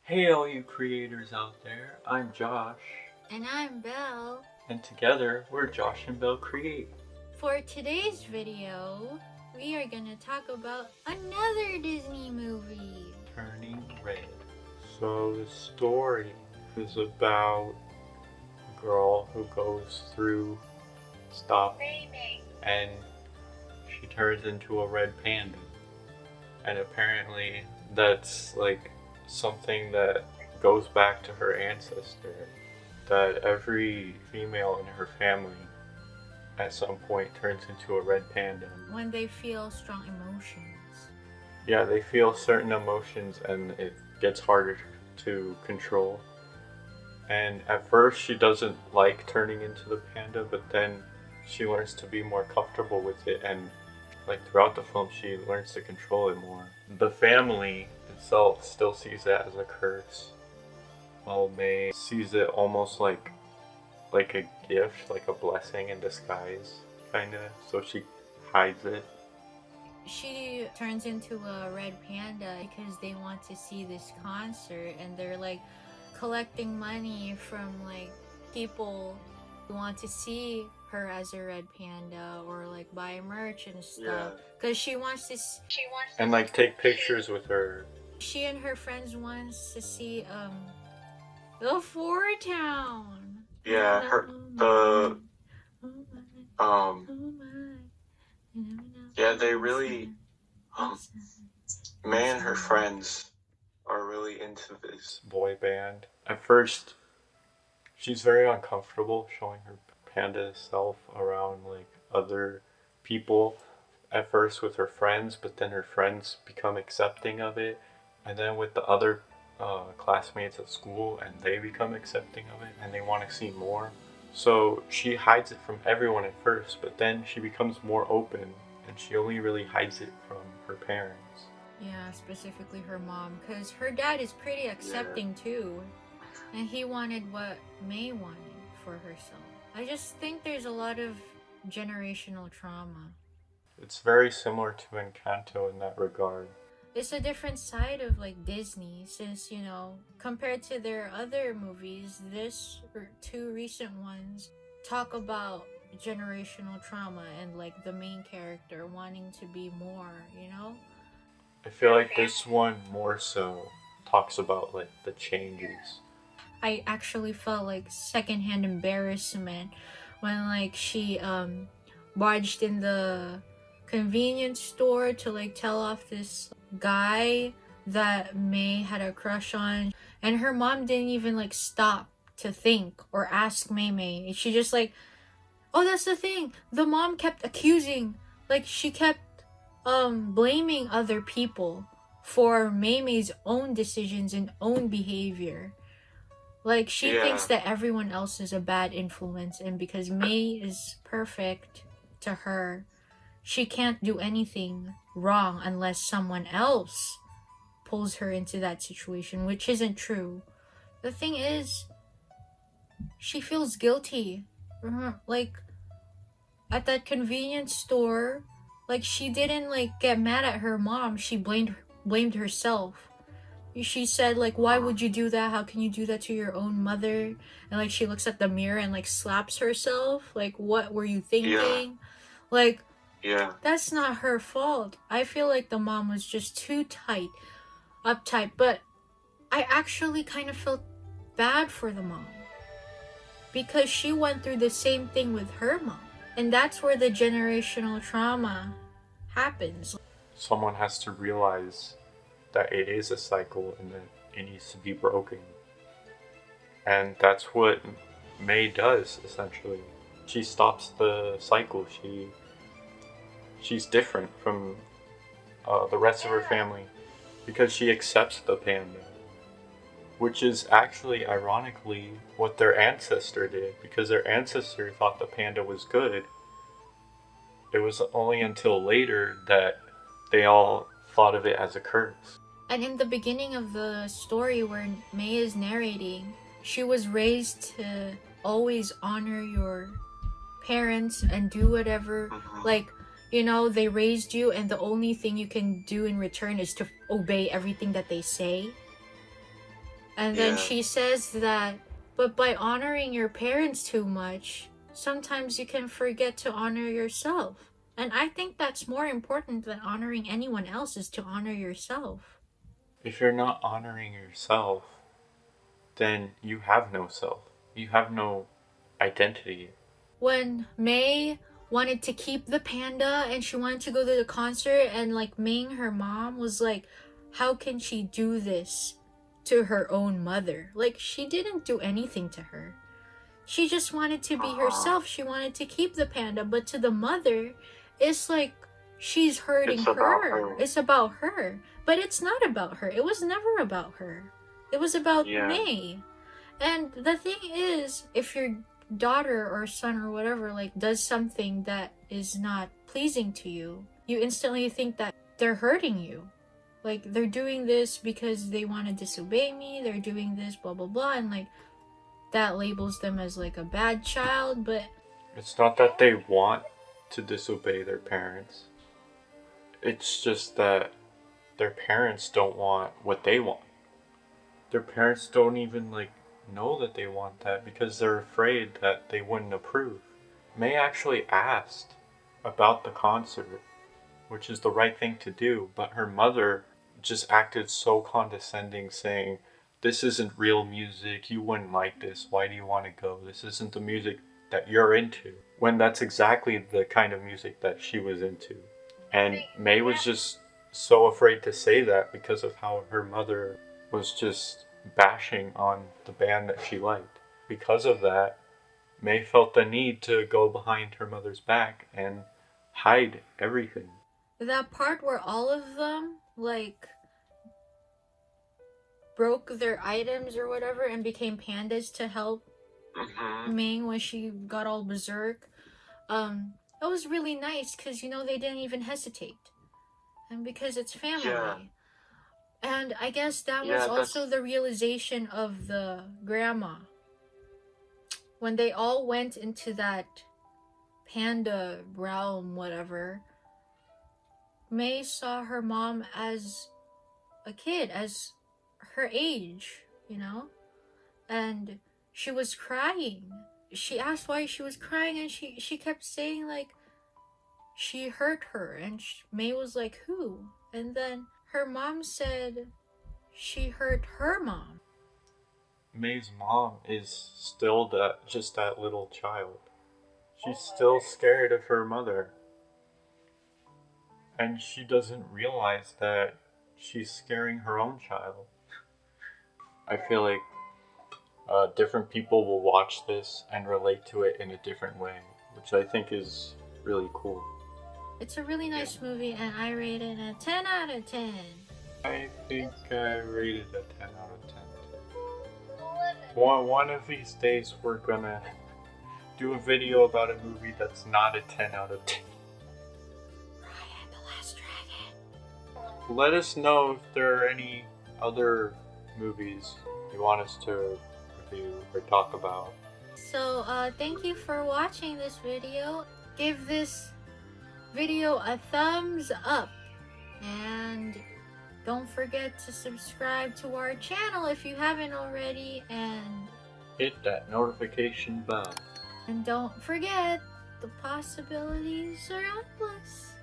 Hey all you creators out there, I'm Josh. And I'm Belle. And together, we're Josh and Belle Create. For today's video, we are gonna talk about another Disney movie. Turning Red. So the story is about a girl who goes through stuff and she turns into a red panda. And apparently that's like something that goes back to her ancestor, that every female in her family at some point turns into a red panda. When they feel strong emotions. Yeah, they feel certain emotions and it gets harder to control. And at first she doesn't like turning into the panda, but then she learns to be more comfortable with it, and like throughout the film she learns to control it more. The family itself still sees it as a curse, while May sees it almost like a gift, like a blessing in disguise, kinda. So she hides it. She turns into a red panda because they want to see this concert, and they're like collecting money from like people who want to see her as a red panda, or like buy merch and stuff, because she wants to and like take pictures with her. She and her friends wants to see the Four Town. Yeah, her yeah, they really May and her friends are really into this boy band. At first she's very uncomfortable showing her panda self around like other people, at first with her friends, but then her friends become accepting of it, and then with the other classmates at school, and they become accepting of it and they want to see more. So she hides it from everyone at first, but then she becomes more open, and she only really hides it from her parents. Yeah, specifically her mom, because her dad is pretty accepting too, and he wanted what May wanted for herself. I just think there's a lot of generational trauma. It's very similar to Encanto in that regard. It's a different side of like Disney, since, you know, compared to their other movies, this or two recent ones talk about generational trauma and like the main character wanting to be more, you know? I feel like this one more so talks about like the changes. I actually felt like secondhand embarrassment when like she barged in the convenience store to like tell off this guy that May had a crush on, and her mom didn't even like stop to think or ask May. She just like, oh, that's the thing. The mom kept accusing, like she kept blaming other people for May's own decisions and own behavior. Like she thinks that everyone else is a bad influence, and because May is perfect to her, she can't do anything wrong unless someone else pulls her into that situation, which isn't true. The thing is, she feels guilty. Like at that convenience store, like she didn't like get mad at her mom. She blamed herself. She said like, why would you do that? How can you do that to your own mother? And like she looks at the mirror and like slaps herself. Like, what were you thinking? Like, that's not her fault. I feel like the mom was just too uptight, but I actually kind of felt bad for the mom, because she went through the same thing with her mom, and that's where the generational trauma happens. Someone has to realize that it is a cycle and that it needs to be broken. And that's what May does, essentially. She stops the cycle. She's different from the rest of her family because she accepts the panda, which is actually, ironically, what their ancestor did, because their ancestor thought the panda was good. It was only until later that they all thought of it as a curse. And in the beginning of the story where May is narrating, she was raised to always honor your parents and do whatever, like, you know, they raised you, and the only thing you can do in return is to obey everything that they say. And then she says that, but by honoring your parents too much, sometimes you can forget to honor yourself. And I think that's more important than honoring anyone else, is to honor yourself. If you're not honoring yourself, then you have no self. You have no identity. When May wanted to keep the panda and she wanted to go to the concert, and like Ming, her mom, was like, how can she do this to her own mother? Like, she didn't do anything to her. She just wanted to be herself. She wanted to keep the panda, but to the mother, it's like she's hurting her. It's about her. But it's not about her. It was never about her. It was about May. And the thing is, if your daughter or son or whatever like does something that is not pleasing to you, you instantly think that they're hurting you. Like, they're doing this because they want to disobey me. They're doing this, blah, blah, blah. And like, that labels them as like a bad child, but it's not that they want to disobey their parents. It's just that their parents don't want what they want. Their parents don't even like know that they want that because they're afraid that they wouldn't approve. May actually asked about the concert, which is the right thing to do, but her mother just acted so condescending, saying, this isn't real music, you wouldn't like this, why do you want to go? This isn't the music that you're into. When that's exactly the kind of music that she was into. And May was just so afraid to say that because of how her mother was just bashing on the band that she liked. Because of that, May felt the need to go behind her mother's back and hide everything. That part where all of them, like, broke their items or whatever and became pandas to help Ming when she got all berserk, it was really nice because, you know, they didn't even hesitate. And because it's family. Yeah. And I guess that was also the realization of the grandma. When they all went into that panda realm, whatever, May saw her mom as a kid, as her age, you know? And she was crying. She asked why she was crying, and she kept saying, like, she hurt her. And May was like, who? And then her mom said she hurt her mom. May's mom is still just that little child. She's still scared of her mother. And she doesn't realize that she's scaring her own child. I feel like different people will watch this and relate to it in a different way, which I think is really cool. It's a really nice movie, and I rate it a 10 out of 10. I think I rated a 10 out of 10. One of these days we're gonna do a video about a movie that's not a 10 out of 10. Ryan, the Last Dragon. Let us know if there are any other movies you want us to review or talk about. So, thank you for watching this video. Give this video a thumbs up. And don't forget to subscribe to our channel if you haven't already. And hit that notification bell. And don't forget, the possibilities are endless.